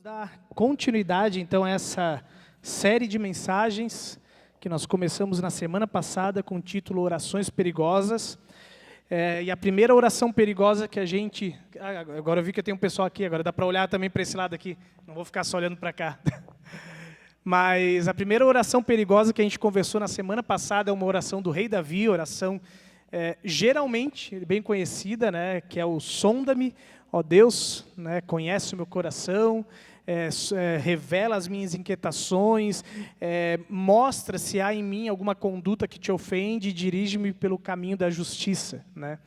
Dar continuidade, então, a essa série de mensagens que nós começamos na semana passada com o título Orações Perigosas. E a primeira oração perigosa que a gente... Agora eu vi que tem um pessoal aqui, agora dá para olhar também para esse lado aqui. Não vou ficar só olhando para cá. Mas a primeira oração perigosa que a gente conversou na semana passada é uma oração do rei Davi, oração geralmente bem conhecida, né, que é o sonda-me, ó Deus, né, conhece o meu coração, revela as minhas inquietações, mostra se há em mim alguma conduta que te ofende e dirige-me pelo caminho da justiça, né?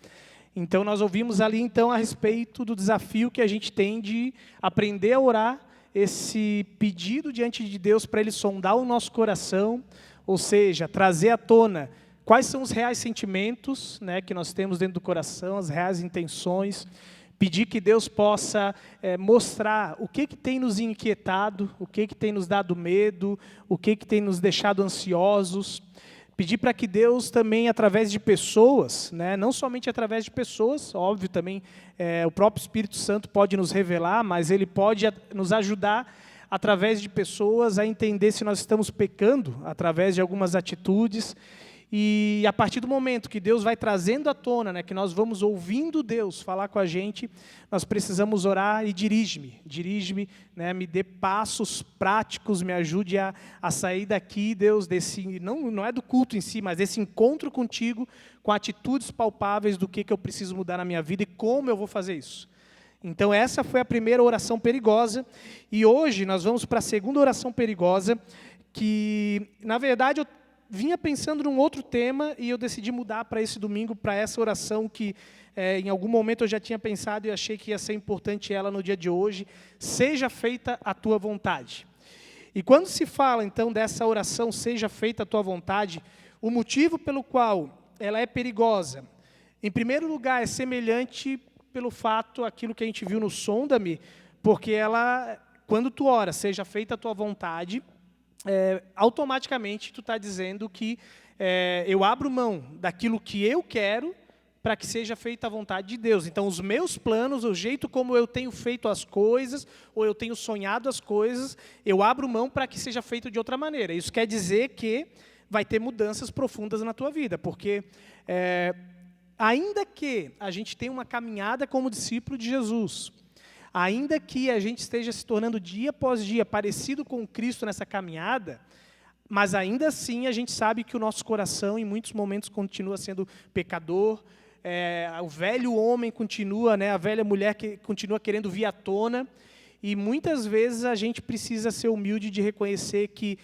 Então nós ouvimos ali então a respeito do desafio que a gente tem de aprender a orar, esse pedido diante de Deus para Ele sondar o nosso coração, ou seja, trazer à tona quais são os reais sentimentos, né, que nós temos dentro do coração, as reais intenções, pedir que Deus possa mostrar o que tem nos inquietado, o que tem nos dado medo, o que tem nos deixado ansiosos. Pedir para que Deus também, através de pessoas, né, não somente através de pessoas, óbvio também, o próprio Espírito Santo pode nos revelar, mas Ele pode nos ajudar, através de pessoas, a entender se nós estamos pecando, através de algumas atitudes. E a partir do momento que Deus vai trazendo à tona, né, que nós vamos ouvindo Deus falar com a gente, nós precisamos orar e dirige-me, né, me dê passos práticos, me ajude a sair daqui, Deus, desse, não é do culto em si, mas desse encontro contigo, com atitudes palpáveis do que eu preciso mudar na minha vida e como eu vou fazer isso. Então essa foi a primeira oração perigosa, e hoje nós vamos para a segunda oração perigosa, que na verdade eu vinha pensando num outro tema e eu decidi mudar para esse domingo, para essa oração que em algum momento eu já tinha pensado e achei que ia ser importante ela no dia de hoje. Seja feita a tua vontade. E quando se fala então dessa oração, seja feita a tua vontade, o motivo pelo qual ela é perigosa, em primeiro lugar, é semelhante pelo fato, aquilo que a gente viu no sonda-me, porque ela, quando tu ora, seja feita a tua vontade, automaticamente tu está dizendo que eu abro mão daquilo que eu quero para que seja feita a vontade de Deus. Então, os meus planos, o jeito como eu tenho feito as coisas, ou eu tenho sonhado as coisas, eu abro mão para que seja feito de outra maneira. Isso quer dizer que vai ter mudanças profundas na tua vida, porque ainda que a gente tenha uma caminhada como discípulo de Jesus, ainda que a gente esteja se tornando dia após dia parecido com Cristo nessa caminhada, mas ainda assim a gente sabe que o nosso coração em muitos momentos continua sendo pecador, o velho homem continua, né, a velha mulher que continua querendo vir à tona, e muitas vezes a gente precisa ser humilde de reconhecer que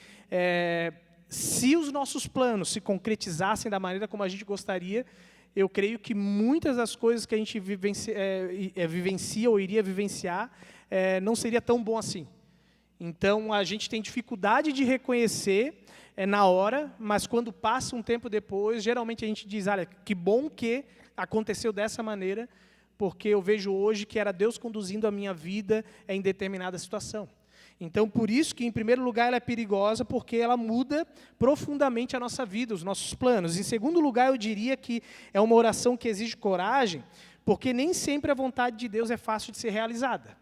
se os nossos planos se concretizassem da maneira como a gente gostaria, eu creio que muitas das coisas que a gente vivencia ou iria vivenciar não seria tão bom assim. Então, a gente tem dificuldade de reconhecer na hora, mas quando passa um tempo depois, geralmente a gente diz, olha, que bom que aconteceu dessa maneira, porque eu vejo hoje que era Deus conduzindo a minha vida em determinada situação. Então, por isso que, em primeiro lugar, ela é perigosa, porque ela muda profundamente a nossa vida, os nossos planos. Em segundo lugar, eu diria que é uma oração que exige coragem, porque nem sempre a vontade de Deus é fácil de ser realizada.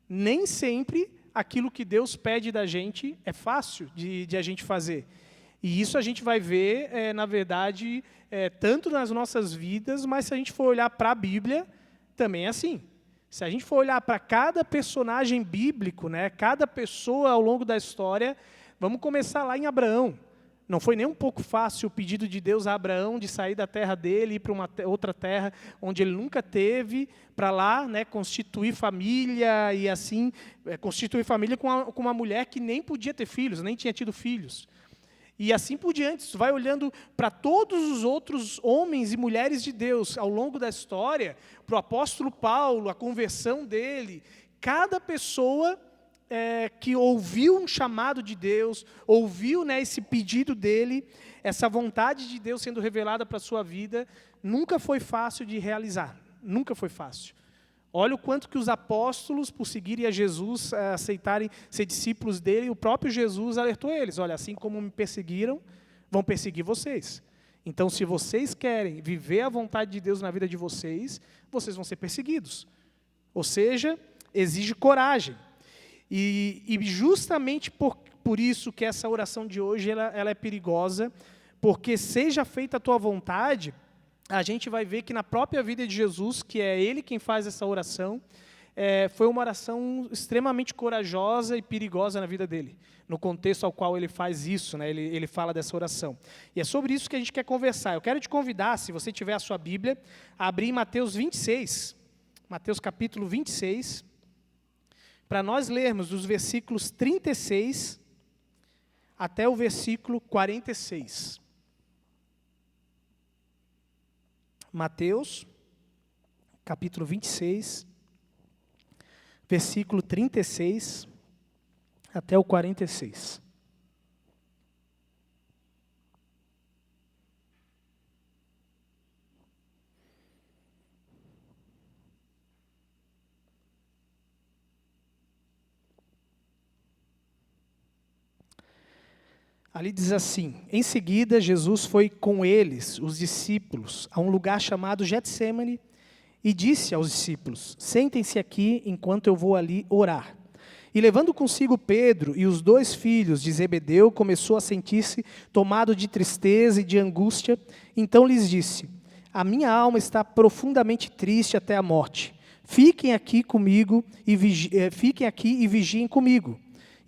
Nem sempre aquilo que Deus pede da gente é fácil de a gente fazer. E isso a gente vai ver, na verdade, tanto nas nossas vidas, mas se a gente for olhar para a Bíblia, também é assim. Se a gente for olhar para cada personagem bíblico, né, cada pessoa ao longo da história, vamos começar lá em Abraão. Não foi nem um pouco fácil o pedido de Deus a Abraão de sair da terra dele e ir para uma outra terra onde ele nunca teve, para lá, né, constituir família e assim, constituir família com uma mulher que nem podia ter filhos, nem tinha tido filhos. E assim por diante, você vai olhando para todos os outros homens e mulheres de Deus ao longo da história, para o apóstolo Paulo, a conversão dele, cada pessoa que ouviu um chamado de Deus, ouviu, né, esse pedido dele, essa vontade de Deus sendo revelada para a sua vida, nunca foi fácil de realizar, nunca foi fácil. Olha o quanto que os apóstolos, por seguirem a Jesus, aceitarem ser discípulos dele, o próprio Jesus alertou eles, olha, assim como me perseguiram, vão perseguir vocês. Então, se vocês querem viver a vontade de Deus na vida de vocês, vocês vão ser perseguidos. Ou seja, exige coragem. E justamente por isso que essa oração de hoje ela é perigosa, porque seja feita a tua vontade, a gente vai ver que na própria vida de Jesus, que é Ele quem faz essa oração, foi uma oração extremamente corajosa e perigosa na vida dele, no contexto ao qual ele faz isso, né? Ele fala dessa oração. E é sobre isso que a gente quer conversar. Eu quero te convidar, se você tiver a sua Bíblia, a abrir em Mateus 26, Mateus capítulo 26, para nós lermos dos versículos 36 até o versículo 46. Mateus, capítulo 26, versículo 36 até o 46. Ali diz assim: em seguida, Jesus foi com eles, os discípulos, a um lugar chamado Getsêmani, e disse aos discípulos: sentem-se aqui enquanto eu vou ali orar. E levando consigo Pedro e os 2 filhos de Zebedeu, começou a sentir-se tomado de tristeza e de angústia. Então lhes disse: a minha alma está profundamente triste até a morte. Fiquem aqui e vigiem comigo.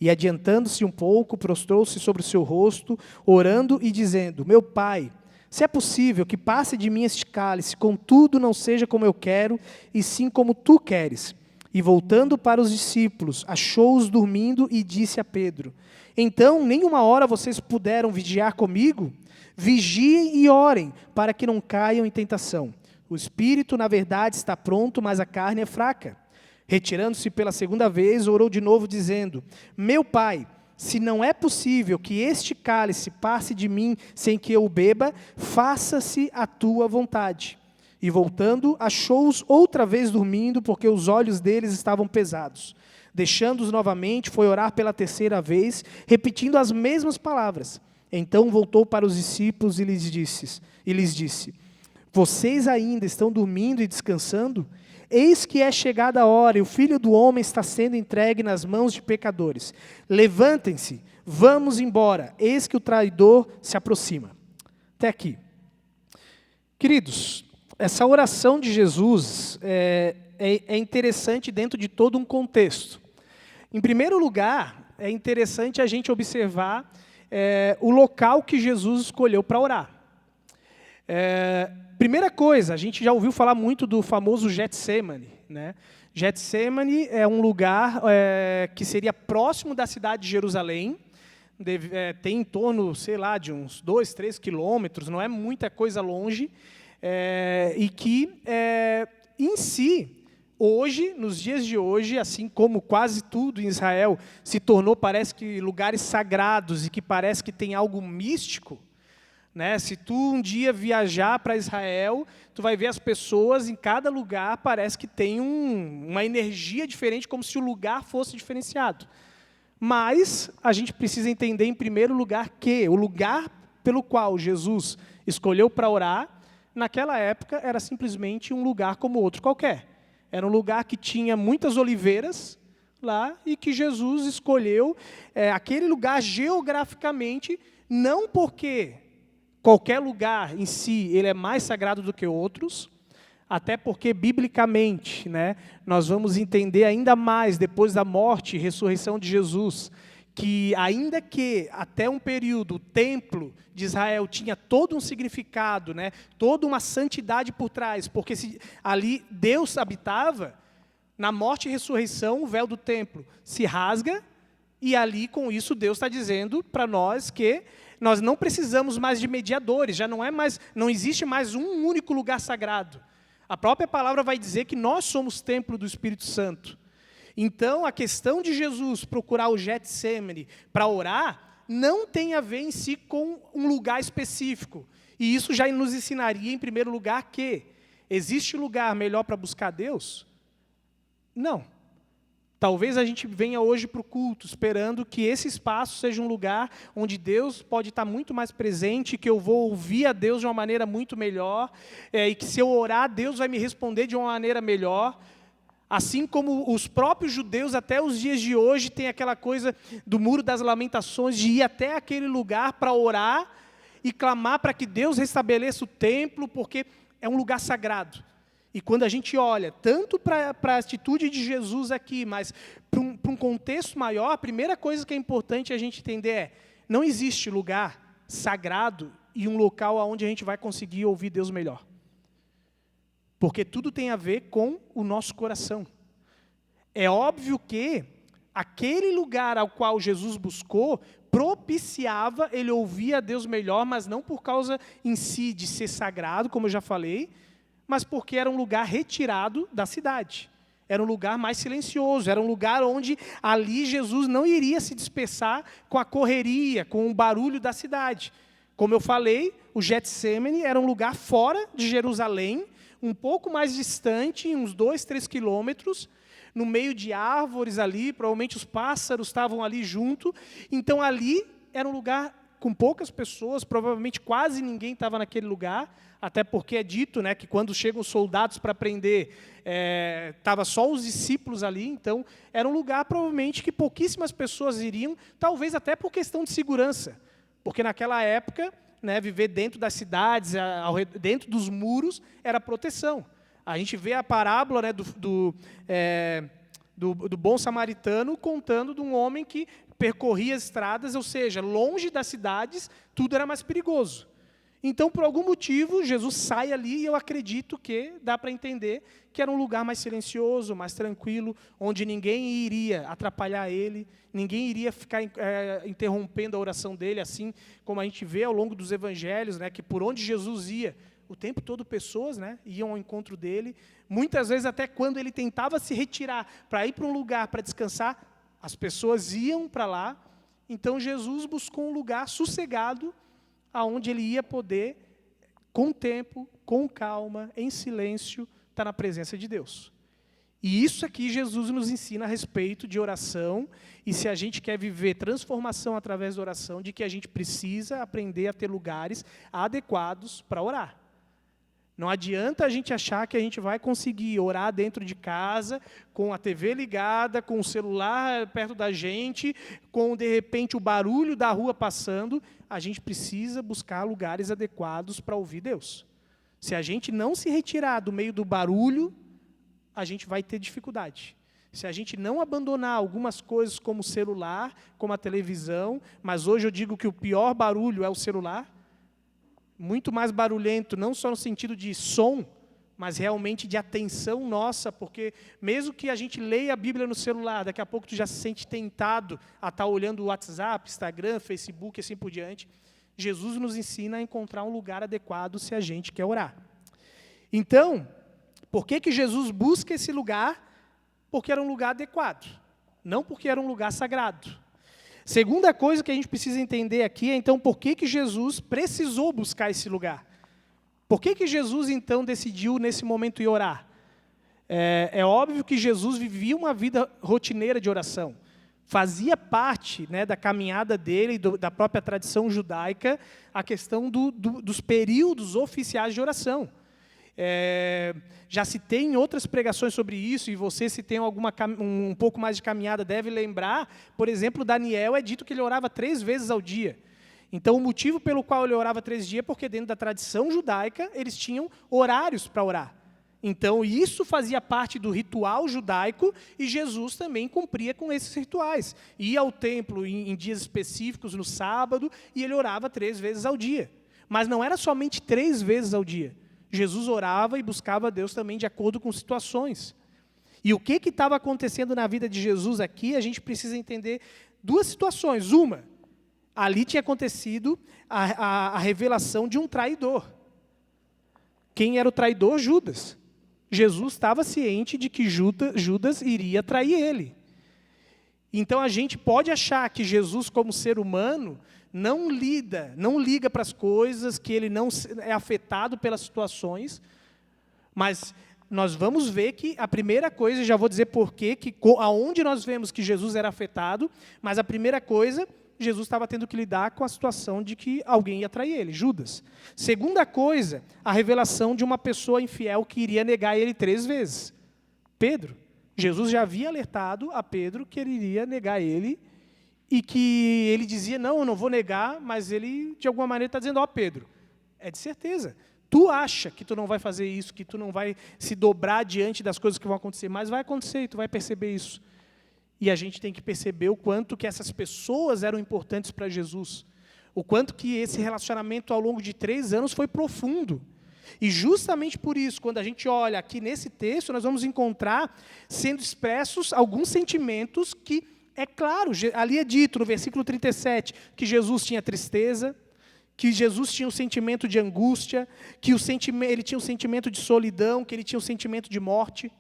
E adiantando-se um pouco, prostrou-se sobre o seu rosto, orando e dizendo: meu Pai, se é possível que passe de mim este cálice, contudo não seja como eu quero, e sim como tu queres. E voltando para os discípulos, achou-os dormindo e disse a Pedro: então, nem uma hora vocês puderam vigiar comigo? Vigiem e orem, para que não caiam em tentação. O espírito, na verdade, está pronto, mas a carne é fraca. Retirando-se pela segunda vez, orou de novo, dizendo: meu Pai, se não é possível que este cálice passe de mim sem que eu o beba, faça-se a tua vontade. E voltando, achou-os outra vez dormindo, porque os olhos deles estavam pesados. Deixando-os novamente, foi orar pela terceira vez, repetindo as mesmas palavras. Então voltou para os discípulos e lhes disse: vocês ainda estão dormindo e descansando? Eis que é chegada a hora, e o Filho do Homem está sendo entregue nas mãos de pecadores. Levantem-se, vamos embora, eis que o traidor se aproxima. Até aqui. Queridos, essa oração de Jesus é interessante dentro de todo um contexto. Em primeiro lugar, é interessante a gente observar o local que Jesus escolheu para orar. Primeira coisa, a gente já ouviu falar muito do famoso Getsêmani, né? Getsêmani é um lugar que seria próximo da cidade de Jerusalém, tem em torno, sei lá, de uns 2, 3 quilômetros, não é muita coisa longe, e que, em si, hoje, nos dias de hoje, assim como quase tudo em Israel se tornou, parece que, lugares sagrados e que parece que tem algo místico, né? Se tu um dia viajar para Israel, tu vai ver as pessoas em cada lugar, parece que tem uma energia diferente, como se o lugar fosse diferenciado. Mas a gente precisa entender, em primeiro lugar, que o lugar pelo qual Jesus escolheu para orar, naquela época, era simplesmente um lugar como outro qualquer. Era um lugar que tinha muitas oliveiras lá, e que Jesus escolheu aquele lugar geograficamente, não porque qualquer lugar em si ele é mais sagrado do que outros, até porque, biblicamente, né, nós vamos entender ainda mais, depois da morte e ressurreição de Jesus, que ainda que até um período o templo de Israel tinha todo um significado, né, toda uma santidade por trás, porque ali Deus habitava, na morte e ressurreição o véu do templo se rasga, e ali com isso Deus está dizendo para nós que nós não precisamos mais de mediadores, não existe mais um único lugar sagrado. A própria palavra vai dizer que nós somos templo do Espírito Santo. Então, a questão de Jesus procurar o Getsêmani para orar, não tem a ver em si com um lugar específico. E isso já nos ensinaria, em primeiro lugar, que existe lugar melhor para buscar Deus? Não. Talvez a gente venha hoje para o culto esperando que esse espaço seja um lugar onde Deus pode estar muito mais presente, que eu vou ouvir a Deus de uma maneira muito melhor, e que se eu orar, Deus vai me responder de uma maneira melhor. Assim como os próprios judeus, até os dias de hoje, tem aquela coisa do Muro das Lamentações, de ir até aquele lugar para orar e clamar para que Deus restabeleça o templo, porque é um lugar sagrado. E quando a gente olha, tanto para a atitude de Jesus aqui, mas para um contexto maior, a primeira coisa que é importante a gente entender é, não existe lugar sagrado e um local onde a gente vai conseguir ouvir Deus melhor. Porque tudo tem a ver com o nosso coração. É óbvio que aquele lugar ao qual Jesus buscou propiciava ele ouvir a Deus melhor, mas não por causa em si de ser sagrado, como eu já falei, mas porque era um lugar retirado da cidade. Era um lugar mais silencioso, era um lugar onde ali Jesus não iria se dispersar com a correria, com o barulho da cidade. Como eu falei, o Getsêmani era um lugar fora de Jerusalém, um pouco mais distante, uns 2, 3 quilômetros, no meio de árvores ali, provavelmente os pássaros estavam ali junto. Então ali era um lugar com poucas pessoas, provavelmente quase ninguém estava naquele lugar, até porque é dito, né, que quando chegam os soldados para prender, estava só os discípulos ali, então era um lugar provavelmente que pouquíssimas pessoas iriam, talvez até por questão de segurança, porque naquela época, né, viver dentro das cidades, dentro dos muros, era proteção. A gente vê a parábola, né, do bom samaritano contando de um homem que percorria as estradas, ou seja, longe das cidades, tudo era mais perigoso. Então, por algum motivo, Jesus sai ali e eu acredito que dá para entender que era um lugar mais silencioso, mais tranquilo, onde ninguém iria atrapalhar ele, ninguém iria ficar interrompendo a oração dele, assim como a gente vê ao longo dos evangelhos, né, que por onde Jesus ia, o tempo todo pessoas, né, iam ao encontro dele. Muitas vezes, até quando ele tentava se retirar para ir para um lugar para descansar, as pessoas iam para lá. Então, Jesus buscou um lugar sossegado, aonde ele ia poder, com tempo, com calma, em silêncio, estar na presença de Deus. E isso aqui Jesus nos ensina a respeito de oração, e se a gente quer viver transformação através da oração, de que a gente precisa aprender a ter lugares adequados para orar. Não adianta a gente achar que a gente vai conseguir orar dentro de casa, com a TV ligada, com o celular perto da gente, com, de repente, o barulho da rua passando. A gente precisa buscar lugares adequados para ouvir Deus. Se a gente não se retirar do meio do barulho, a gente vai ter dificuldade. Se a gente não abandonar algumas coisas como o celular, como a televisão, mas hoje eu digo que o pior barulho é o celular, muito mais barulhento, não só no sentido de som, mas realmente de atenção nossa, porque mesmo que a gente leia a Bíblia no celular, daqui a pouco tu já se sente tentado a estar olhando o WhatsApp, Instagram, Facebook, assim por diante. Jesus nos ensina a encontrar um lugar adequado se a gente quer orar. Então, por que Jesus busca esse lugar? Porque era um lugar adequado, não porque era um lugar sagrado. Segunda coisa que a gente precisa entender aqui é, então, por que Jesus precisou buscar esse lugar? Por que Jesus, então, decidiu, nesse momento, ir orar? É óbvio que Jesus vivia uma vida rotineira de oração. Fazia parte, né, da caminhada dele, da própria tradição judaica, a questão dos períodos oficiais de oração. Já citei em outras pregações sobre isso, e você, se tem um pouco mais de caminhada, deve lembrar, por exemplo, Daniel é dito que ele orava 3 vezes ao dia. Então, o motivo pelo qual ele orava 3 dias é porque dentro da tradição judaica, eles tinham horários para orar. Então, isso fazia parte do ritual judaico, e Jesus também cumpria com esses rituais. Ia ao templo em dias específicos, no sábado, e ele orava 3 vezes ao dia. Mas não era somente 3 vezes ao dia. Jesus orava e buscava a Deus também de acordo com situações. E o que estava acontecendo na vida de Jesus aqui, a gente precisa entender 2 situações. Uma, ali tinha acontecido a revelação de um traidor. Quem era o traidor? Judas. Jesus estava ciente de que Judas iria trair ele. Então a gente pode achar que Jesus, como ser humano, não liga para as coisas, que ele não é afetado pelas situações, mas nós vamos ver que a primeira coisa, já vou dizer porquê, aonde nós vemos que Jesus era afetado, mas a primeira coisa, Jesus estava tendo que lidar com a situação de que alguém ia trair ele, Judas. Segunda coisa, a revelação de uma pessoa infiel que iria negar ele 3 vezes, Pedro. Jesus já havia alertado a Pedro que ele iria negar ele, e que ele dizia, não, eu não vou negar, mas ele, de alguma maneira, está dizendo, ó Pedro, é de certeza, tu acha que tu não vai fazer isso, que tu não vai se dobrar diante das coisas que vão acontecer, mas vai acontecer e tu vai perceber isso. E a gente tem que perceber o quanto que essas pessoas eram importantes para Jesus, o quanto que esse relacionamento ao longo de 3 anos foi profundo. E justamente por isso, quando a gente olha aqui nesse texto, nós vamos encontrar sendo expressos alguns sentimentos que, é claro, ali é dito no versículo 37, que Jesus tinha tristeza, que Jesus tinha um sentimento de angústia, que ele tinha um sentimento de solidão, que ele tinha um sentimento de morte.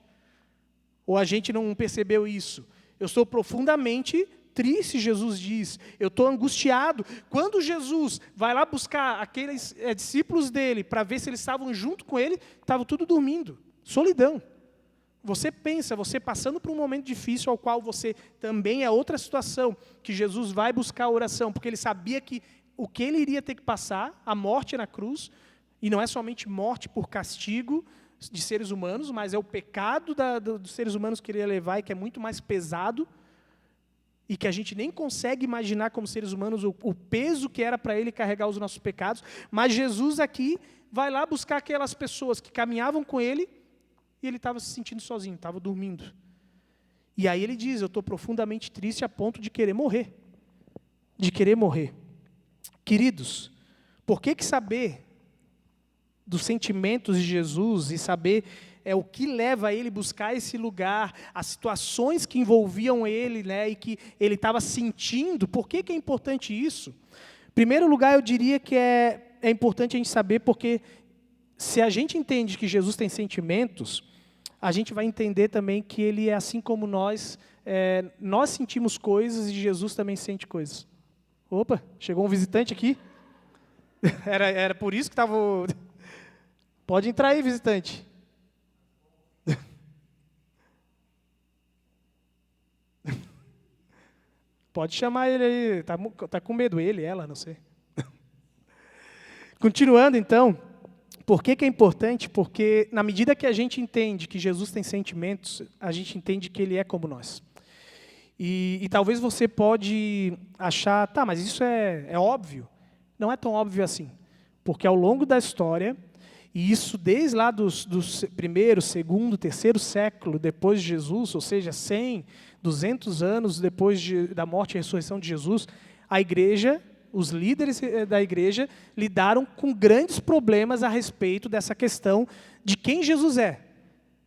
Ou a gente não percebeu isso? Eu estou profundamente triste, Jesus diz, eu estou angustiado. Quando Jesus vai lá buscar aqueles discípulos dele, para ver se eles estavam junto com ele, estavam tudo dormindo, solidão. Você pensa, você passando por um momento difícil, ao qual você também é outra situação, que Jesus vai buscar a oração, porque ele sabia que o que ele iria ter que passar, a morte na cruz, e não é somente morte por castigo de seres humanos, mas é o pecado dos seres humanos que ele ia levar, e que é muito mais pesado, e que a gente nem consegue imaginar como seres humanos o peso que era para ele carregar os nossos pecados, mas Jesus aqui vai lá buscar aquelas pessoas que caminhavam com ele, e ele estava se sentindo sozinho, estava dormindo. E aí ele diz, eu estou profundamente triste a ponto de querer morrer. De querer morrer. Queridos, por que saber dos sentimentos de Jesus e saber o que leva ele a buscar esse lugar, as situações que envolviam ele, né, e que ele estava sentindo, por que é importante isso? Em primeiro lugar, eu diria que é importante a gente saber, porque se a gente entende que Jesus tem sentimentos, a gente vai entender também que ele é assim como nós sentimos coisas e Jesus também sente coisas. Opa, chegou um visitante aqui. Era por isso que estava... Pode entrar aí, visitante. Pode chamar ele aí. Tá com medo, ela, não sei. Continuando, então, por que é importante? Porque na medida que a gente entende que Jesus tem sentimentos, a gente entende que ele é como nós. E talvez você pode achar, tá, mas isso é óbvio. Não é tão óbvio assim. Porque ao longo da história, e isso desde lá do primeiro, segundo, terceiro século depois de Jesus, ou seja, 100, 200 anos depois da morte e ressurreição de Jesus, a igreja, os líderes da igreja, lidaram com grandes problemas a respeito dessa questão de quem Jesus é.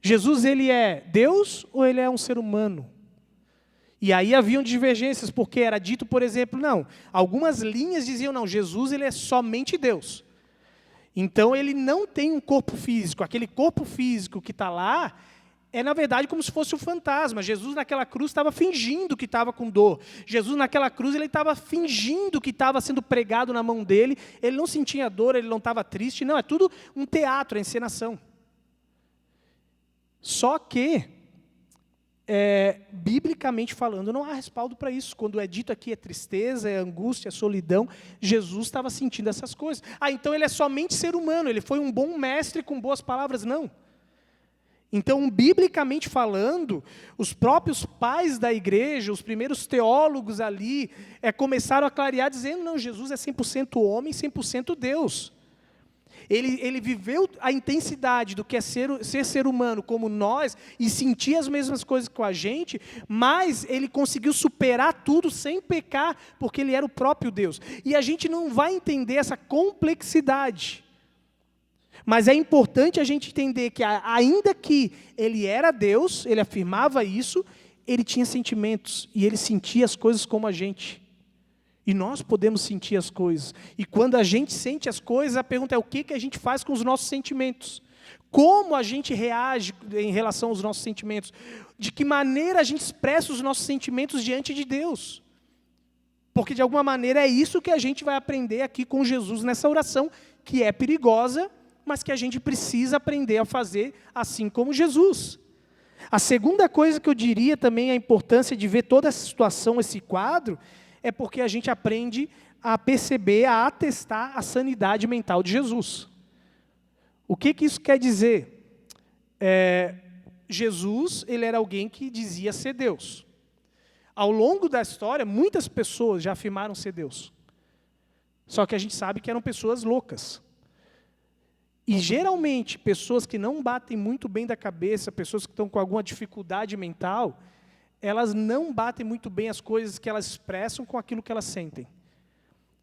Jesus, ele é Deus ou ele é um ser humano? E aí haviam divergências, porque era dito, por exemplo, não, algumas linhas diziam, não, Jesus ele é somente Deus. Então ele não tem um corpo físico, aquele corpo físico que está lá, é na verdade como se fosse um fantasma. Jesus naquela cruz estava fingindo que estava com dor. Jesus naquela cruz ele estava fingindo que estava sendo pregado na mão dele, ele não sentia dor, ele não estava triste, não, é tudo um teatro, é encenação. Só que, biblicamente falando, não há respaldo para isso. Quando é dito aqui é tristeza, é angústia, é solidão, Jesus estava sentindo essas coisas. Então ele é somente ser humano, ele foi um bom mestre com boas palavras? Não. Então, biblicamente falando, os próprios pais da igreja, os primeiros teólogos ali, começaram a clarear dizendo, não, Jesus é 100% homem, 100% Deus. Ele viveu a intensidade do que é ser humano como nós e sentir as mesmas coisas com a gente, mas ele conseguiu superar tudo sem pecar, porque ele era o próprio Deus. E a gente não vai entender essa complexidade. Mas é importante a gente entender que, ainda que ele era Deus, ele afirmava isso, ele tinha sentimentos e ele sentia as coisas como a gente. E nós podemos sentir as coisas. E quando a gente sente as coisas, a pergunta é o que a gente faz com os nossos sentimentos? Como a gente reage em relação aos nossos sentimentos? De que maneira a gente expressa os nossos sentimentos diante de Deus? Porque, de alguma maneira, é isso que a gente vai aprender aqui com Jesus nessa oração, que é perigosa, mas que a gente precisa aprender a fazer assim como Jesus. A segunda coisa que eu diria também, a importância de ver toda essa situação, esse quadro, é porque a gente aprende a perceber, a atestar a sanidade mental de Jesus. O que isso quer dizer? Jesus, ele era alguém que dizia ser Deus. Ao longo da história, muitas pessoas já afirmaram ser Deus. Só que a gente sabe que eram pessoas loucas. E, geralmente, pessoas que não batem muito bem da cabeça, pessoas que estão com alguma dificuldade mental, elas não batem muito bem as coisas que elas expressam com aquilo que elas sentem.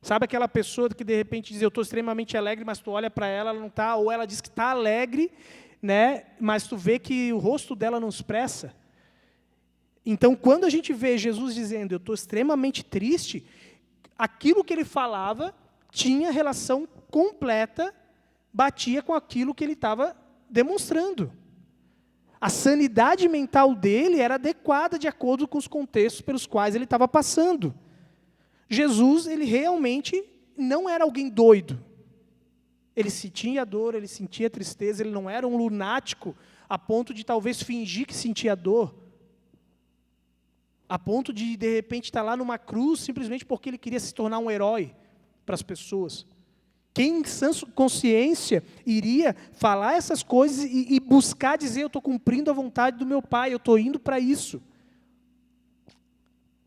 Sabe aquela pessoa que, de repente, diz, eu estou extremamente alegre, mas tu olha para ela, ela não está, ou ela diz que está alegre, né, mas tu vê que o rosto dela não expressa. Então, quando a gente vê Jesus dizendo, eu estou extremamente triste, aquilo que ele falava tinha relação completa, batia com aquilo que ele estava demonstrando. A sanidade mental dele era adequada de acordo com os contextos pelos quais ele estava passando. Jesus, ele realmente não era alguém doido. Ele sentia dor, ele sentia tristeza, ele não era um lunático a ponto de talvez fingir que sentia dor. A ponto de repente, estar lá numa cruz simplesmente porque ele queria se tornar um herói para as pessoas. Quem em sã consciência iria falar essas coisas e buscar dizer, eu estou cumprindo a vontade do meu Pai, eu estou indo para isso.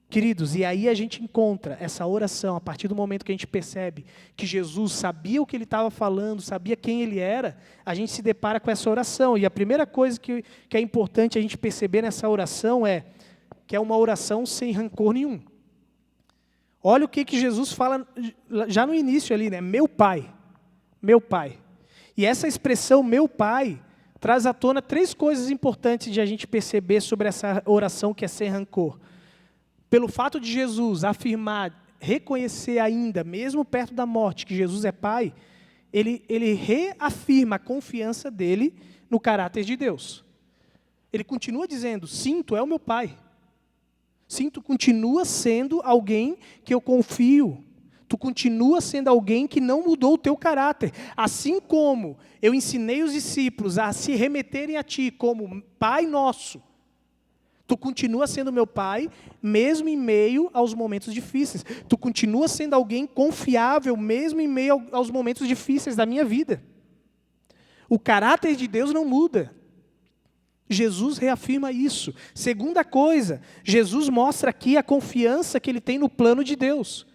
Queridos, e aí a gente encontra essa oração, a partir do momento que a gente percebe que Jesus sabia o que ele estava falando, sabia quem ele era, a gente se depara com essa oração. E a primeira coisa que é importante a gente perceber nessa oração é que é uma oração sem rancor nenhum. Olha o que Jesus fala já no início ali, né? Meu Pai, meu Pai. E essa expressão, meu Pai, traz à tona 3 coisas importantes de a gente perceber sobre essa oração que é sem rancor. Pelo fato de Jesus afirmar, reconhecer ainda, mesmo perto da morte, que Jesus é Pai, ele reafirma a confiança dele no caráter de Deus. Ele continua dizendo, sim, tu é o meu Pai. Sim, tu continua sendo alguém que eu confio. Tu continua sendo alguém que não mudou o teu caráter. Assim como eu ensinei os discípulos a se remeterem a ti como Pai nosso, tu continua sendo meu Pai, mesmo em meio aos momentos difíceis. Tu continua sendo alguém confiável, mesmo em meio aos momentos difíceis da minha vida. O caráter de Deus não muda. Jesus reafirma isso. Segunda coisa, Jesus mostra aqui a confiança que ele tem no plano de Deus.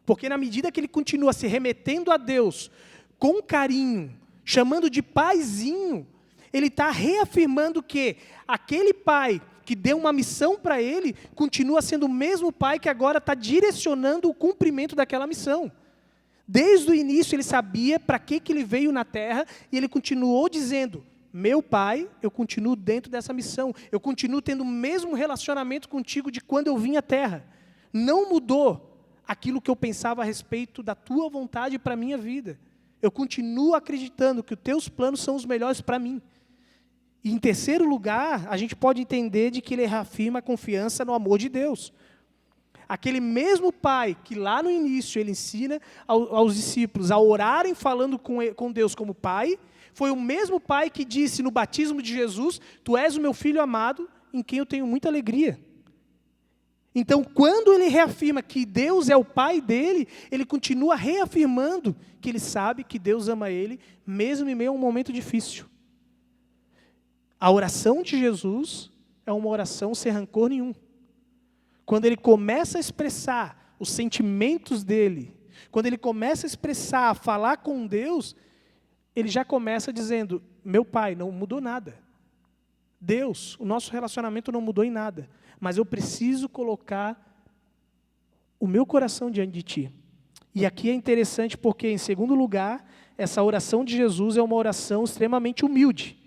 Porque na medida que ele continua se remetendo a Deus com carinho, chamando de paizinho, ele está reafirmando que aquele pai que deu uma missão para ele, continua sendo o mesmo pai que agora está direcionando o cumprimento daquela missão. Desde o início ele sabia para que ele veio na terra, e ele continuou dizendo, meu Pai, eu continuo dentro dessa missão, eu continuo tendo o mesmo relacionamento contigo de quando eu vim à terra. Não mudou aquilo que eu pensava a respeito da tua vontade para a minha vida. Eu continuo acreditando que os teus planos são os melhores para mim. E em terceiro lugar, a gente pode entender de que ele reafirma a confiança no amor de Deus. Aquele mesmo Pai que lá no início ele ensina aos discípulos a orarem falando com Deus como Pai, foi o mesmo Pai que disse no batismo de Jesus, tu és o meu Filho amado, em quem eu tenho muita alegria. Então, quando ele reafirma que Deus é o Pai dele, ele continua reafirmando que ele sabe que Deus ama ele, mesmo em meio a um momento difícil. A oração de Jesus é uma oração sem rancor nenhum. Quando ele começa a expressar os sentimentos dele, quando ele começa a expressar, a falar com Deus, ele já começa dizendo, meu Pai, não mudou nada. Deus, o nosso relacionamento não mudou em nada, mas eu preciso colocar o meu coração diante de Ti. E aqui é interessante porque, em segundo lugar, essa oração de Jesus é uma oração extremamente humilde.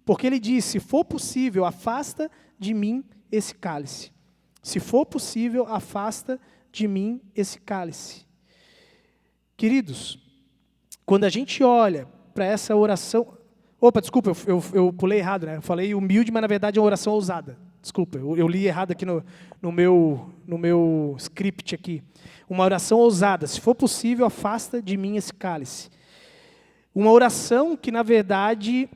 Porque ele diz, se for possível, afasta de mim esse cálice. Se for possível, afasta de mim esse cálice. Queridos, quando a gente olha para essa oração... Opa, desculpa, eu pulei errado, né? Eu falei humilde, mas na verdade é uma oração ousada. Desculpa, eu li errado aqui no meu script aqui. Uma oração ousada. Se for possível, afasta de mim esse cálice. Uma oração que, na verdade...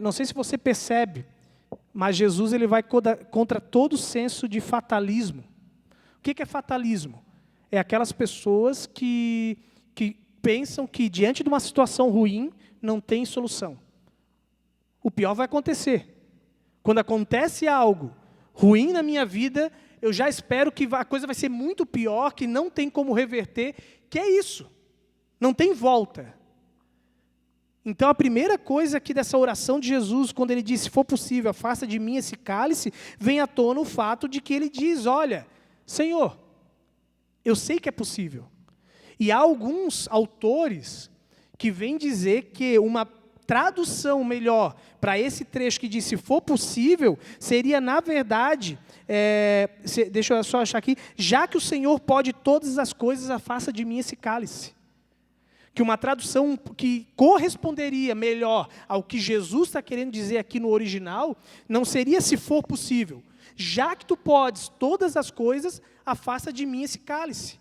não sei se você percebe, mas Jesus ele vai contra todo senso de fatalismo. O que é fatalismo? É aquelas pessoas que pensam que diante de uma situação ruim não tem solução. O pior vai acontecer. Quando acontece algo ruim na minha vida, eu já espero que a coisa vai ser muito pior, que não tem como reverter, que é isso. Não tem volta. Então a primeira coisa aqui dessa oração de Jesus, quando ele diz, se for possível, afasta de mim esse cálice, vem à tona o fato de que ele diz, olha, Senhor, eu sei que é possível. E há alguns autores que vêm dizer que uma tradução melhor para esse trecho que diz, se for possível, seria, na verdade, deixa eu só achar aqui, já que o Senhor pode todas as coisas, afasta de mim esse cálice. Que uma tradução que corresponderia melhor ao que Jesus está querendo dizer aqui no original, não seria se for possível. Já que tu podes todas as coisas, afasta de mim esse cálice.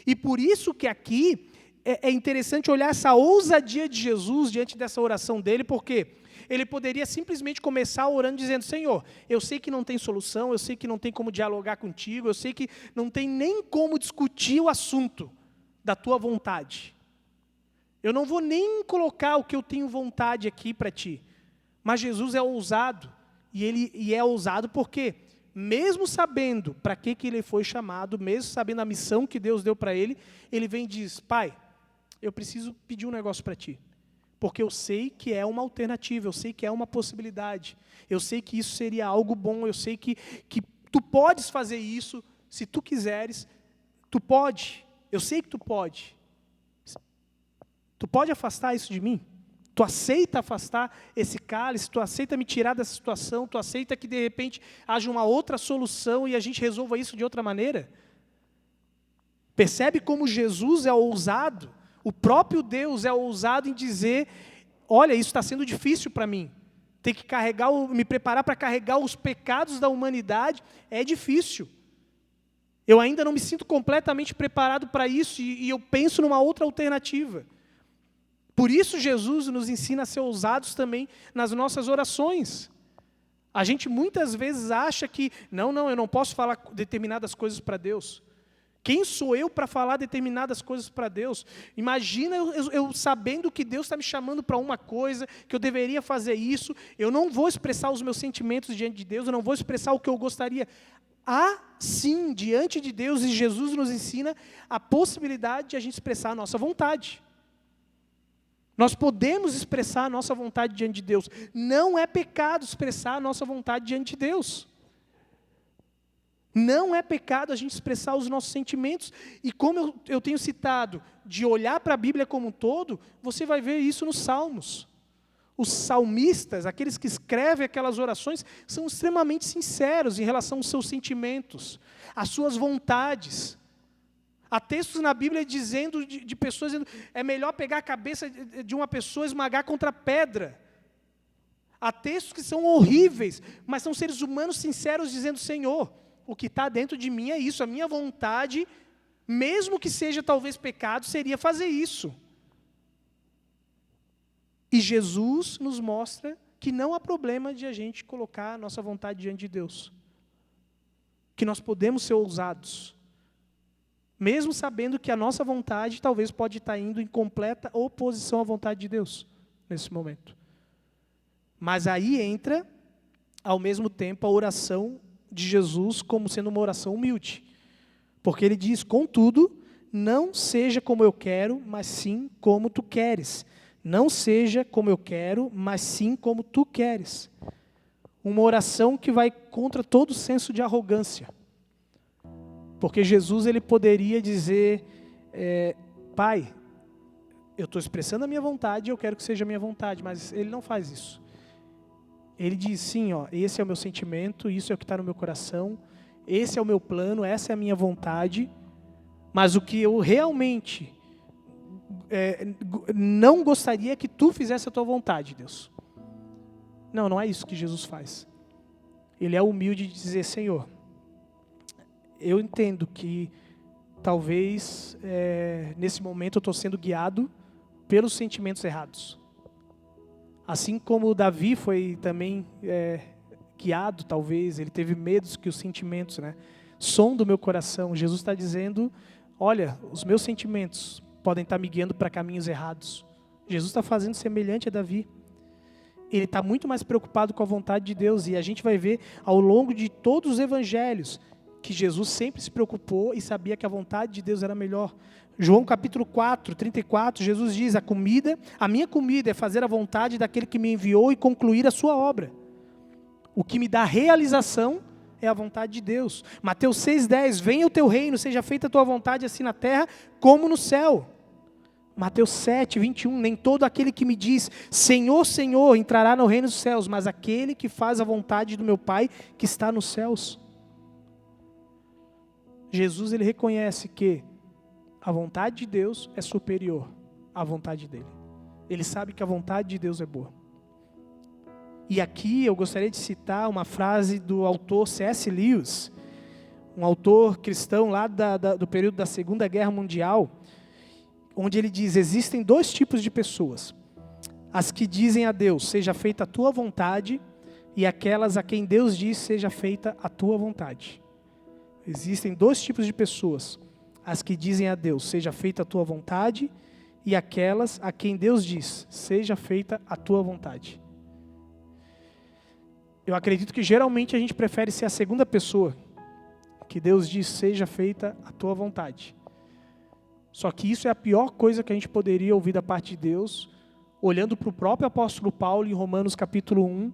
E por isso que aqui é interessante olhar essa ousadia de Jesus diante dessa oração dele, porque ele poderia simplesmente começar orando dizendo, Senhor, eu sei que não tem solução, eu sei que não tem como dialogar contigo, eu sei que não tem nem como discutir o assunto da tua vontade. Eu não vou nem colocar o que eu tenho vontade aqui para ti. Mas Jesus é ousado. E é ousado porque, mesmo sabendo para que ele foi chamado, mesmo sabendo a missão que Deus deu para ele, ele vem e diz, Pai, eu preciso pedir um negócio para ti. Porque eu sei que é uma alternativa, eu sei que é uma possibilidade. Eu sei que isso seria algo bom, eu sei que tu podes fazer isso, se tu quiseres, tu pode. Eu sei que tu pode. Tu pode afastar isso de mim? Tu aceita afastar esse cálice? Tu aceita me tirar dessa situação? Tu aceita que de repente haja uma outra solução e a gente resolva isso de outra maneira? Percebe como Jesus é ousado? O próprio Deus é ousado em dizer, olha, isso está sendo difícil para mim. Ter que me preparar para carregar os pecados da humanidade é difícil. Eu ainda não me sinto completamente preparado para isso e eu penso numa outra alternativa. Por isso Jesus nos ensina a ser ousados também nas nossas orações. A gente muitas vezes acha que, não, eu não posso falar determinadas coisas para Deus. Quem sou eu para falar determinadas coisas para Deus? Imagina eu sabendo que Deus está me chamando para uma coisa, que eu deveria fazer isso, eu não vou expressar os meus sentimentos diante de Deus, eu não vou expressar o que eu gostaria. Há, sim, diante de Deus, e Jesus nos ensina a possibilidade de a gente expressar a nossa vontade. Nós podemos expressar a nossa vontade diante de Deus. Não é pecado expressar a nossa vontade diante de Deus. Não é pecado a gente expressar os nossos sentimentos. E como eu tenho citado, de olhar para a Bíblia como um todo, você vai ver isso nos Salmos. Os salmistas, aqueles que escrevem aquelas orações, são extremamente sinceros em relação aos seus sentimentos, às suas vontades. Há textos na Bíblia dizendo de pessoas dizendo, é melhor pegar a cabeça de uma pessoa e esmagar contra a pedra. Há textos que são horríveis, mas são seres humanos sinceros dizendo, Senhor, o que está dentro de mim é isso, a minha vontade, mesmo que seja talvez pecado, seria fazer isso. E Jesus nos mostra que não há problema de a gente colocar a nossa vontade diante de Deus. Que nós podemos ser ousados. Mesmo sabendo que a nossa vontade talvez pode estar indo em completa oposição à vontade de Deus, nesse momento. Mas aí entra, ao mesmo tempo, a oração de Jesus como sendo uma oração humilde. Porque ele diz, contudo, não seja como eu quero, mas sim como tu queres. Não seja como eu quero, mas sim como tu queres. Uma oração que vai contra todo o senso de arrogância. Porque Jesus ele poderia dizer, Pai, eu estou expressando a minha vontade e eu quero que seja a minha vontade, mas ele não faz isso. Ele diz, sim, esse é o meu sentimento, isso é o que está no meu coração, esse é o meu plano, essa é a minha vontade, mas o que eu realmente não gostaria é que tu fizesse a tua vontade, Deus. Não é isso que Jesus faz. Ele é humilde de dizer, Senhor, eu entendo que talvez nesse momento eu estou sendo guiado pelos sentimentos errados. Assim como Davi foi também guiado, talvez, ele teve medo que os sentimentos, som do meu coração. Jesus está dizendo, olha, os meus sentimentos podem estar me guiando para caminhos errados. Jesus está fazendo semelhante a Davi. ele está muito mais preocupado com a vontade de Deus. E a gente vai ver ao longo de todos os evangelhos que Jesus sempre se preocupou e sabia que a vontade de Deus era melhor. João capítulo 4, 34, Jesus diz: a minha comida é fazer a vontade daquele que me enviou e concluir a sua obra. O que me dá realização é a vontade de Deus. Mateus 6,10, venha o teu reino, seja feita a tua vontade assim na terra como no céu. Mateus 7, 21, nem todo aquele que me diz, Senhor, Senhor, entrará no reino dos céus, mas aquele que faz a vontade do meu Pai que está nos céus. Jesus, ele reconhece que a vontade de Deus é superior à vontade dele. Ele sabe que a vontade de Deus é boa. E aqui eu gostaria de citar uma frase do autor C.S. Lewis, um autor cristão lá do período da Segunda Guerra Mundial, onde ele diz: existem dois tipos de pessoas, as que dizem a Deus, seja feita a tua vontade, e aquelas a quem Deus diz, seja feita a tua vontade. Existem dois tipos de pessoas, as que dizem a Deus, seja feita a tua vontade, e aquelas a quem Deus diz, seja feita a tua vontade. Eu acredito que geralmente a gente prefere ser a segunda pessoa, que Deus diz, seja feita a tua vontade. Só que isso é a pior coisa que a gente poderia ouvir da parte de Deus, olhando para o próprio apóstolo Paulo em Romanos capítulo 1,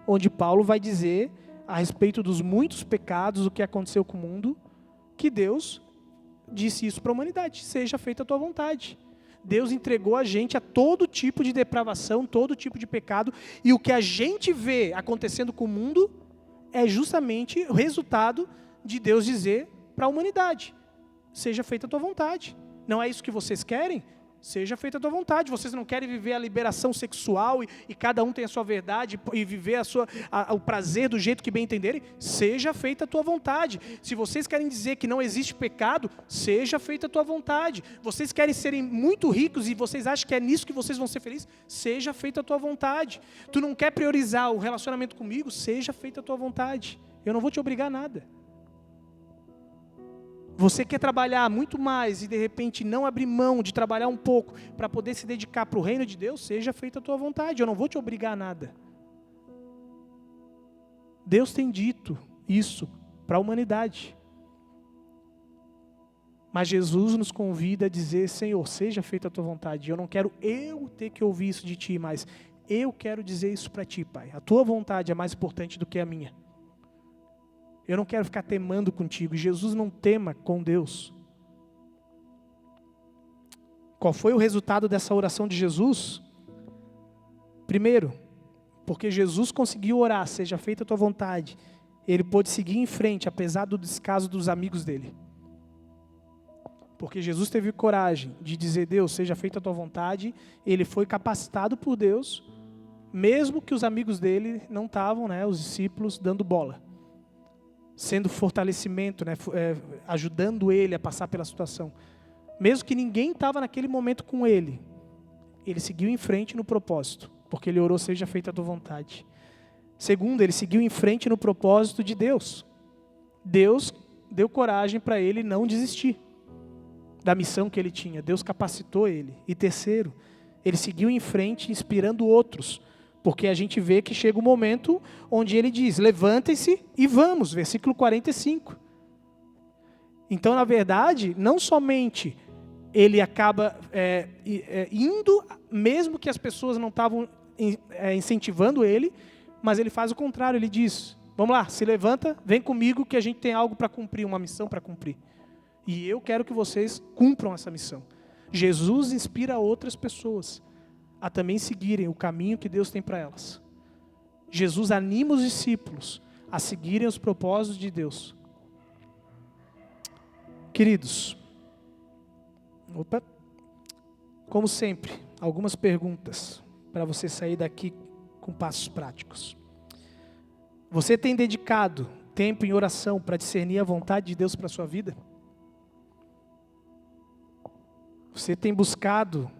onde Paulo vai dizer a respeito dos muitos pecados, o que aconteceu com o mundo, que Deus disse isso para a humanidade, seja feita a tua vontade. Deus entregou a gente a todo tipo de depravação, todo tipo de pecado, e o que a gente vê acontecendo com o mundo é justamente o resultado de Deus dizer para a humanidade, seja feita a tua vontade. Não é isso que vocês querem? Seja feita a tua vontade. Vocês não querem viver a liberação sexual e cada um tem a sua verdade e viver o prazer do jeito que bem entenderem? Seja feita a tua vontade. Se vocês querem dizer que não existe pecado, seja feita a tua vontade. Vocês querem serem muito ricos e vocês acham que é nisso que vocês vão ser felizes? Seja feita a tua vontade. Tu não quer priorizar o relacionamento comigo? Seja feita a tua vontade. Eu não vou te obrigar a nada. Você quer trabalhar muito mais e de repente não abrir mão de trabalhar um pouco para poder se dedicar para o reino de Deus? Seja feita a tua vontade, eu não vou te obrigar a nada. Deus tem dito isso para a humanidade. Mas Jesus nos convida a dizer, Senhor, seja feita a tua vontade. Eu não quero eu ter que ouvir isso de ti, mas eu quero dizer isso para ti, Pai. A tua vontade é mais importante do que a minha. Eu não quero ficar temando contigo. Jesus não tema com Deus. Qual foi o resultado dessa oração de Jesus? Primeiro, porque Jesus conseguiu orar, seja feita a tua vontade, ele pôde seguir em frente, apesar do descaso dos amigos dele. Porque Jesus teve coragem de dizer, Deus, seja feita a tua vontade, ele foi capacitado por Deus, mesmo que os amigos dele não estavam, os discípulos, dando bola. Sendo fortalecimento, ajudando ele a passar pela situação. Mesmo que ninguém estava naquele momento com ele, ele seguiu em frente no propósito, porque ele orou, seja feita a tua vontade. Segundo, ele seguiu em frente no propósito de Deus. Deus deu coragem para ele não desistir da missão que ele tinha. Deus capacitou ele. E terceiro, ele seguiu em frente inspirando outros. Porque a gente vê que chega um momento onde ele diz, levantem-se e vamos, versículo 45. Então, na verdade, não somente ele acaba indo, mesmo que as pessoas não estavam incentivando ele, mas ele faz o contrário, ele diz, vamos lá, se levanta, vem comigo que a gente tem algo para cumprir, uma missão para cumprir. E eu quero que vocês cumpram essa missão. Jesus inspira outras pessoas a também seguirem o caminho que Deus tem para elas. Jesus anima os discípulos a seguirem os propósitos de Deus. Queridos, como sempre, algumas perguntas para você sair daqui com passos práticos. Você tem dedicado tempo em oração para discernir a vontade de Deus para a sua vida? Você tem buscado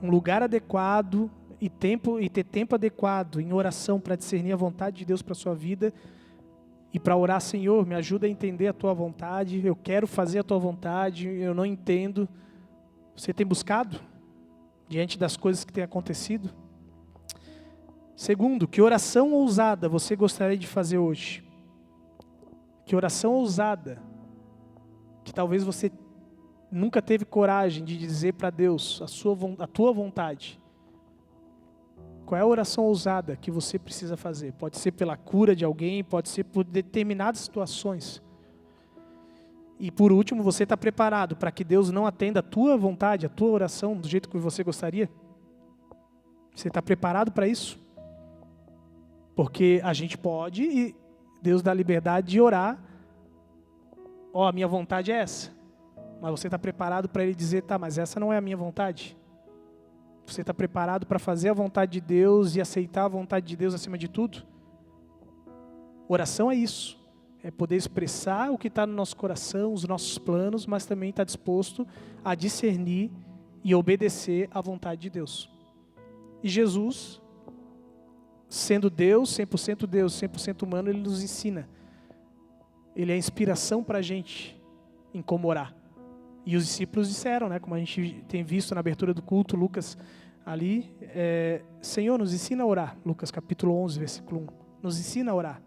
um lugar adequado e ter tempo adequado em oração para discernir a vontade de Deus para a sua vida e para orar, Senhor, me ajuda a entender a tua vontade, eu quero fazer a tua vontade, eu não entendo. Você tem buscado diante das coisas que têm acontecido? Segundo, que oração ousada você gostaria de fazer hoje? Que oração ousada, que talvez você nunca teve coragem de dizer para Deus a tua vontade. Qual é a oração ousada que você precisa fazer? Pode ser pela cura de alguém, pode ser por determinadas situações. E por último, você está preparado para que Deus não atenda a tua vontade, a tua oração do jeito que você gostaria? Você está preparado para isso? Porque a gente pode, e Deus dá liberdade de orar. A minha vontade é essa. Mas você está preparado para Ele dizer, tá, mas essa não é a minha vontade? Você está preparado para fazer a vontade de Deus e aceitar a vontade de Deus acima de tudo? Oração é isso. É poder expressar o que está no nosso coração, os nossos planos, mas também estar disposto a discernir e obedecer à vontade de Deus. E Jesus, sendo Deus, 100% humano, Ele nos ensina. Ele é a inspiração para a gente em como orar. E os discípulos disseram, né, como a gente tem visto na abertura do culto, Lucas ali, Senhor, nos ensina a orar. Lucas capítulo 11, versículo 1. Nos ensina a orar.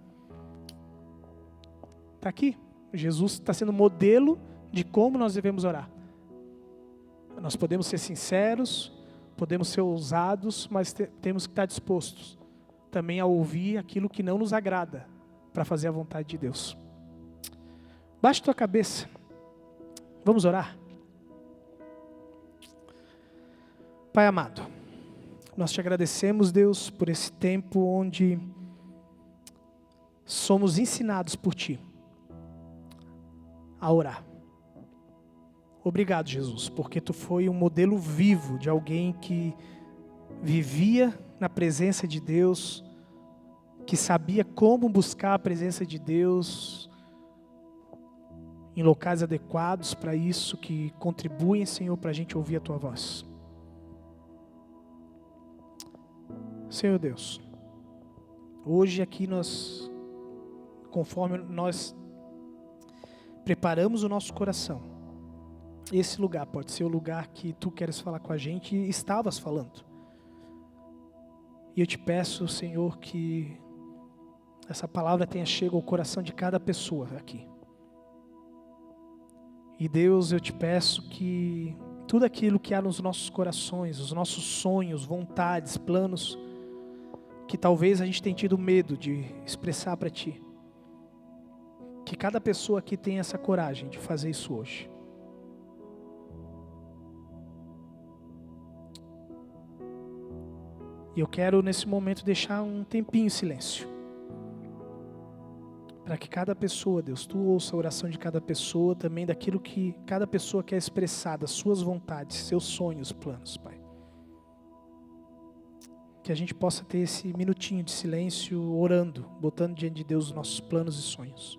Está aqui. Jesus está sendo modelo de como nós devemos orar. Nós podemos ser sinceros, podemos ser ousados, mas temos que estar dispostos também a ouvir aquilo que não nos agrada para fazer a vontade de Deus. Baixe tua cabeça. Vamos orar? Pai amado, nós te agradecemos, Deus, por esse tempo onde somos ensinados por Ti a orar. Obrigado, Jesus, porque Tu foi um modelo vivo de alguém que vivia na presença de Deus, que sabia como buscar a presença de Deus em locais adequados para isso, que contribuem, Senhor, para a gente ouvir a Tua voz. Senhor Deus, hoje aqui conforme nós preparamos o nosso coração, esse lugar pode ser o lugar que Tu queres falar com a gente e estavas falando. E eu te peço, Senhor, que essa palavra tenha chegado ao coração de cada pessoa aqui. E Deus, eu te peço que tudo aquilo que há nos nossos corações, os nossos sonhos, vontades, planos, que talvez a gente tenha tido medo de expressar para Ti, que cada pessoa aqui tenha essa coragem de fazer isso hoje. E eu quero nesse momento deixar um tempinho em silêncio, para que cada pessoa, Deus, Tu ouça a oração de cada pessoa, também daquilo que cada pessoa quer expressar, das suas vontades, seus sonhos, planos, Pai. Que a gente possa ter esse minutinho de silêncio, orando, botando diante de Deus os nossos planos e sonhos.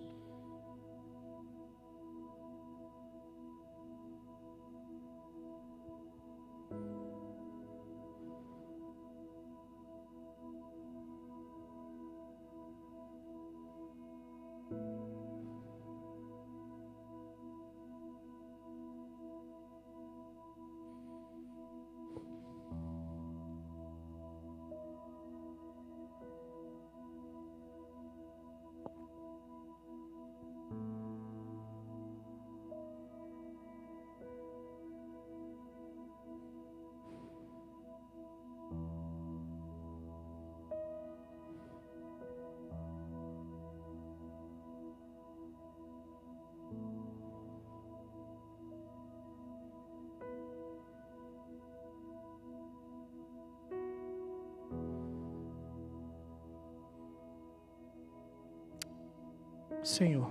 Senhor,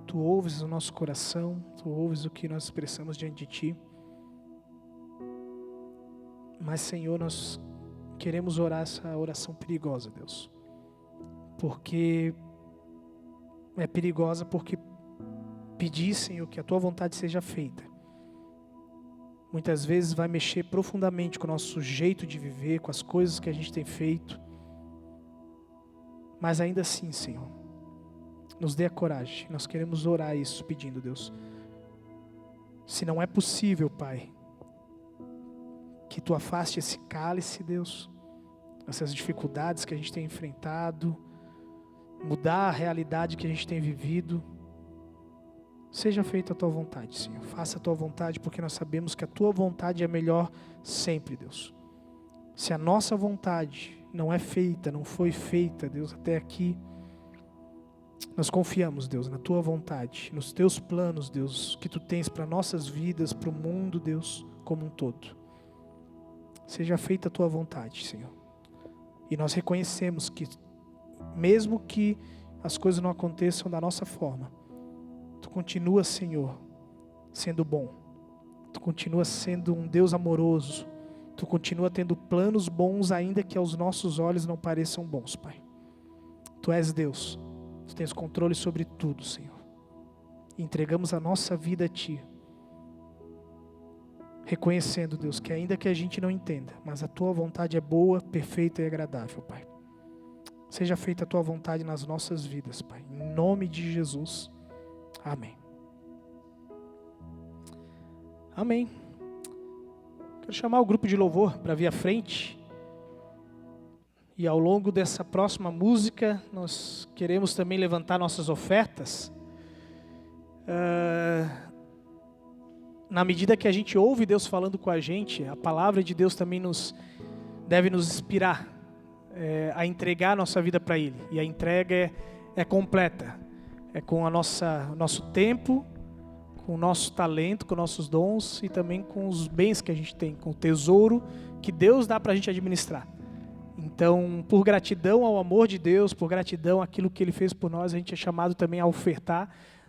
Tu ouves o nosso coração, Tu ouves o que nós expressamos diante de Ti. Mas, Senhor, nós queremos orar essa oração perigosa, Deus. Porque é perigosa porque pedir, Senhor, que a Tua vontade seja feita, muitas vezes vai mexer profundamente com o nosso jeito de viver, com as coisas que a gente tem feito. Mas ainda assim, Senhor, nos dê a coragem. Nós queremos orar isso pedindo, Deus. Se não é possível, Pai, que Tu afaste esse cálice, Deus, essas dificuldades que a gente tem enfrentado, mudar a realidade que a gente tem vivido. Seja feita a Tua vontade, Senhor. Faça a Tua vontade, porque nós sabemos que a Tua vontade é melhor sempre, Deus. Se a nossa vontade não é feita, não foi feita, Deus, até aqui, nós confiamos, Deus, na Tua vontade, nos Teus planos, Deus, que Tu tens para nossas vidas, para o mundo, Deus, como um todo. Seja feita a Tua vontade, Senhor. E nós reconhecemos que, mesmo que as coisas não aconteçam da nossa forma, Tu continua, Senhor, sendo bom. Tu continua sendo um Deus amoroso. Tu continua tendo planos bons, ainda que aos nossos olhos não pareçam bons, Pai. Tu és Deus. Tu tens controle sobre tudo, Senhor. E entregamos a nossa vida a Ti, reconhecendo, Deus, que ainda que a gente não entenda, mas a Tua vontade é boa, perfeita e agradável, Pai. Seja feita a Tua vontade nas nossas vidas, Pai. Em nome de Jesus. Amém. Amém. Quero chamar o grupo de louvor para vir à frente. E ao longo dessa próxima música, nós queremos também levantar nossas ofertas. Na medida que a gente ouve Deus falando com a gente, a palavra de Deus também deve nos inspirar a entregar a nossa vida para Ele. E a entrega é completa. É com o nosso tempo, com o nosso talento, com nossos dons e também com os bens que a gente tem, com o tesouro que Deus dá para a gente administrar. Então, por gratidão ao amor de Deus, por gratidão àquilo que Ele fez por nós, a gente é chamado também a ofertar.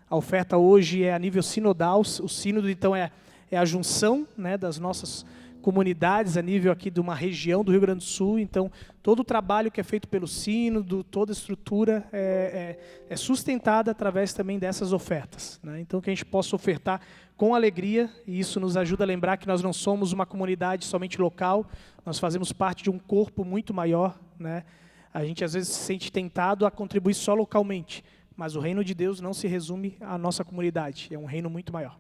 A oferta hoje é a nível sinodal. O sínodo, então, é a junção, né, das nossas comunidades a nível aqui de uma região do Rio Grande do Sul. Então, todo o trabalho que é feito pelo sínodo, toda a estrutura é sustentada através também dessas ofertas, né? Então, que a gente possa ofertar com alegria, e isso nos ajuda a lembrar que nós não somos uma comunidade somente local, nós fazemos parte de um corpo muito maior, né? A gente às vezes se sente tentado a contribuir só localmente, mas o reino de Deus não se resume à nossa comunidade, é um reino muito maior.